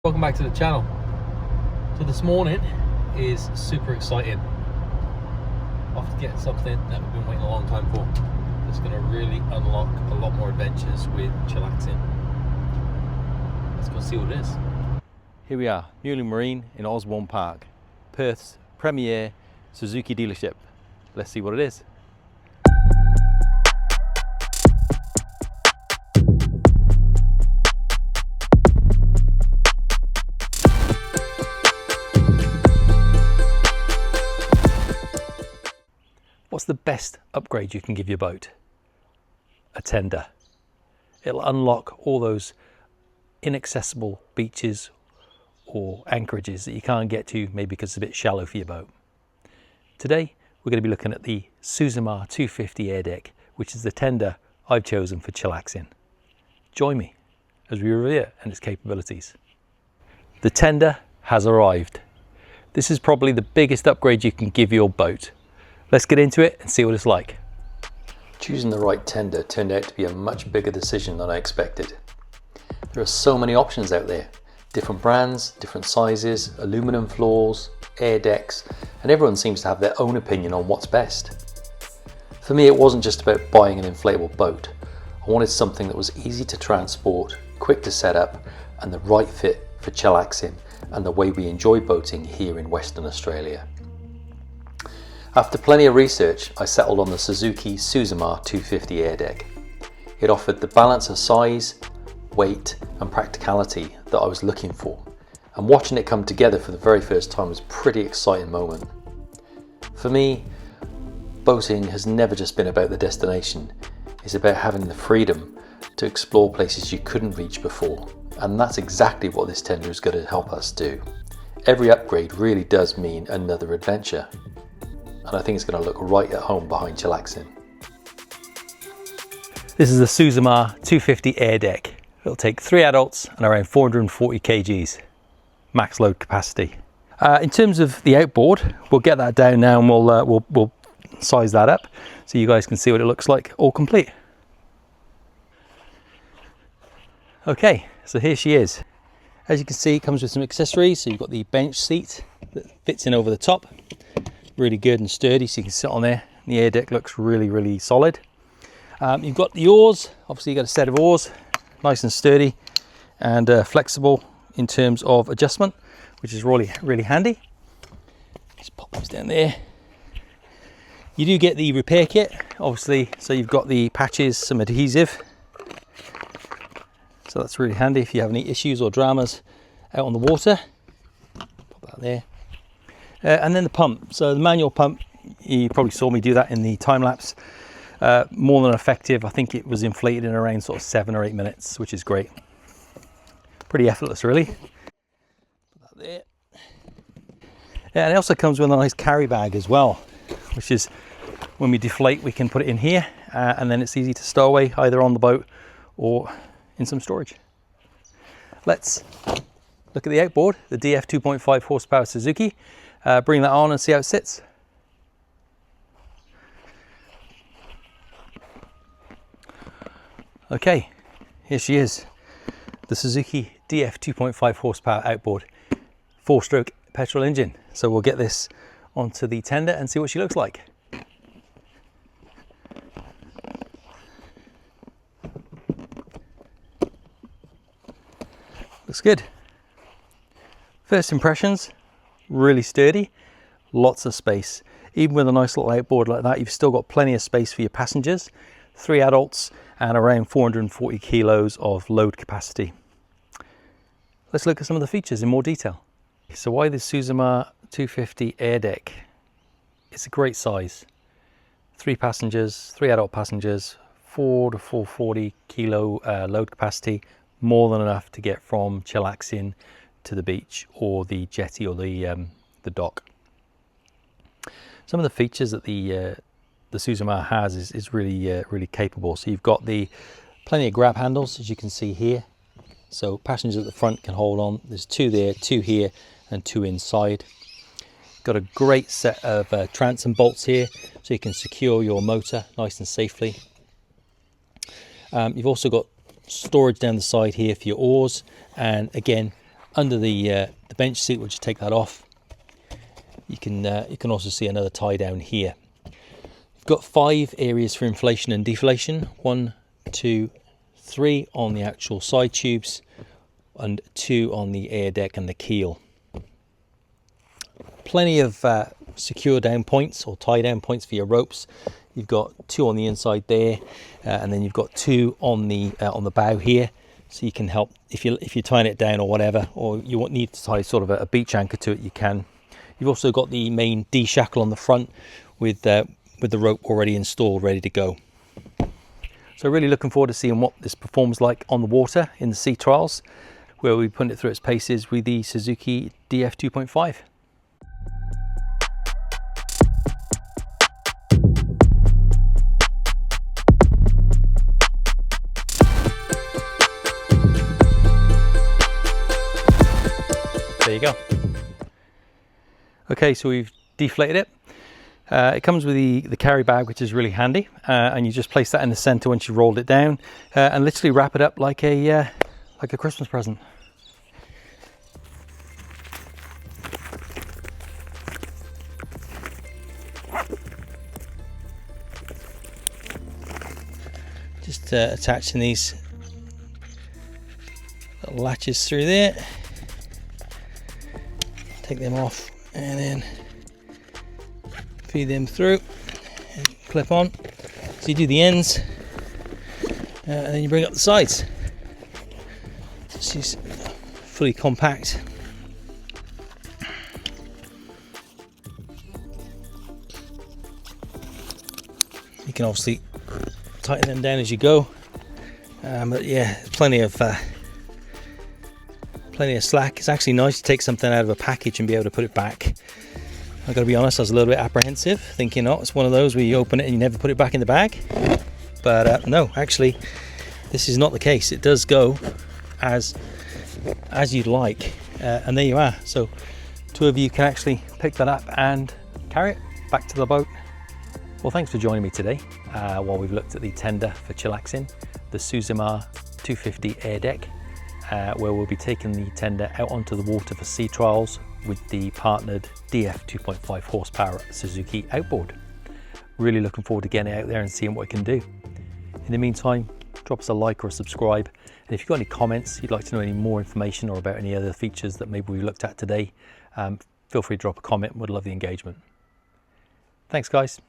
Welcome back to the channel. So this morning is super exciting. Off to get something that we've been waiting a long time for. It's going to really unlock a lot more adventures with Chillaxin. Let's go see what it is. Here we are, Muhling Marine in Osborne Park, Perth's premier Suzuki dealership. Let's see what it is. What's the best upgrade you can give your boat? A tender. It'll unlock all those inaccessible beaches or anchorages that you can't get to, maybe because it's a bit shallow for your boat. Today we're going to be looking at the Suzumar 250 Airdeck, which is the tender I've chosen for Chillaxin. Join me as we review it and its capabilities. The tender has arrived. This is probably the biggest upgrade you can give your boat. Let's get into it and see what it's like. Choosing the right tender turned out to be a much bigger decision than I expected. There are so many options out there. Different brands, different sizes, aluminum floors, air decks, and everyone seems to have their own opinion on what's best. For me, it wasn't just about buying an inflatable boat. I wanted something that was easy to transport, quick to set up, and the right fit for Chillaxin and the way we enjoy boating here in Western Australia. After plenty of research, I settled on the Suzuki Suzumar 250 Airdeck. It offered the balance of size, weight and practicality that I was looking for, and watching it come together for the very first time was a pretty exciting moment. For me, boating has never just been about the destination. It's about having the freedom to explore places you couldn't reach before, and that's exactly what this tender is going to help us do. Every upgrade really does mean another adventure, and I think it's going to look right at home behind Chillaxin. This is the Suzumar 250 Airdeck. It'll take 3 adults and around 440 kgs, max load capacity. In terms of the outboard, we'll get that down now and we'll size that up so you guys can see what it looks like all complete. Okay, so here she is. As you can see, it comes with some accessories. So you've got the bench seat that fits in over the top. Really good and sturdy, so you can sit on there. The air deck looks really solid. You've got the oars. Obviously you've got a set of oars, nice and sturdy and flexible in terms of adjustment, which is really handy. Just pop those down there. You do get the repair kit, obviously, so you've got the patches, some adhesive, so that's really handy if you have any issues or dramas out on the water. Pop that there. And then the pump. So the manual pump, you probably saw me do that in the time lapse. More than effective. I think it was inflated in around sort of 7 or 8 minutes, which is great. Pretty effortless, really. Put that there. Yeah, and it also comes with a nice carry bag as well, which is when we deflate, we can put it in here, and then it's easy to stow away either on the boat or in some storage. Let's look at the outboard, the DF 2.5 horsepower Suzuki. Bring that on and see how it sits. Okay, here she is, the Suzuki DF 2.5 horsepower outboard, 4-stroke petrol engine. So we'll get this onto the tender and see what she looks like. Looks good. First impressions. Really sturdy, lots of space. Even with a nice little outboard like that, you've still got plenty of space for your passengers. 3 adults and around 440 kilos of load capacity. Let's look at some of the features in more detail. So why the Suzumar 250 Airdeck? It's a great size. 3 passengers, 3 adult passengers, 4 to 440 kilo load capacity, more than enough to get from Chillaxin to the beach or the jetty or the dock. Some of the features that the Suzumar has is really capable. So you've got the plenty of grab handles, as you can see here. So passengers at the front can hold on. There's 2 there, 2 here, and 2 inside. Got a great set of transom bolts here, so you can secure your motor nice and safely. You've also got storage down the side here for your oars, and again under the bench seat, we'll just take that off. You can also see another tie down here. You've got 5 areas for inflation and deflation. 1, 2, 3 on the actual side tubes, and 2 on the air deck and the keel. Plenty of secure down points or tie down points for your ropes. You've got 2 on the inside there, and then you've got 2 on the bow here, so you can help if you're tying it down or whatever, or you need to tie sort of a beach anchor to it, you can. You've also got the main D shackle on the front with the rope already installed, ready to go. So really looking forward to seeing what this performs like on the water in the sea trials, where we put it through its paces with the Suzuki DF 2.5. There you go. Okay, so we've deflated it. It comes with the carry bag, which is really handy, and you just place that in the center once you rolled it down, and literally wrap it up like a Christmas present. Just attaching these little latches through there. Take them off and then feed them through and clip on. So you do the ends and then you bring up the sides. This is fully compact. You can obviously tighten them down as you go, but yeah, plenty of slack. It's actually nice to take something out of a package and be able to put it back. I've got to be honest, I was a little bit apprehensive, thinking, oh, it's one of those where you open it and you never put it back in the bag. But no, actually, this is not the case. It does go as you'd like, and there you are. So 2 of you can actually pick that up and carry it back to the boat. Well, thanks for joining me today while we've looked at the tender for Chillaxin, the Suzumar 250 Airdeck, where we'll be taking the tender out onto the water for sea trials with the partnered DF 2.5 horsepower Suzuki outboard. Really looking forward to getting it out there and seeing what it can do. In the meantime, drop us a like or a subscribe, and if you've got any comments, you'd like to know any more information or about any other features that maybe we looked at today, feel free to drop a comment. We'd love the engagement. Thanks guys.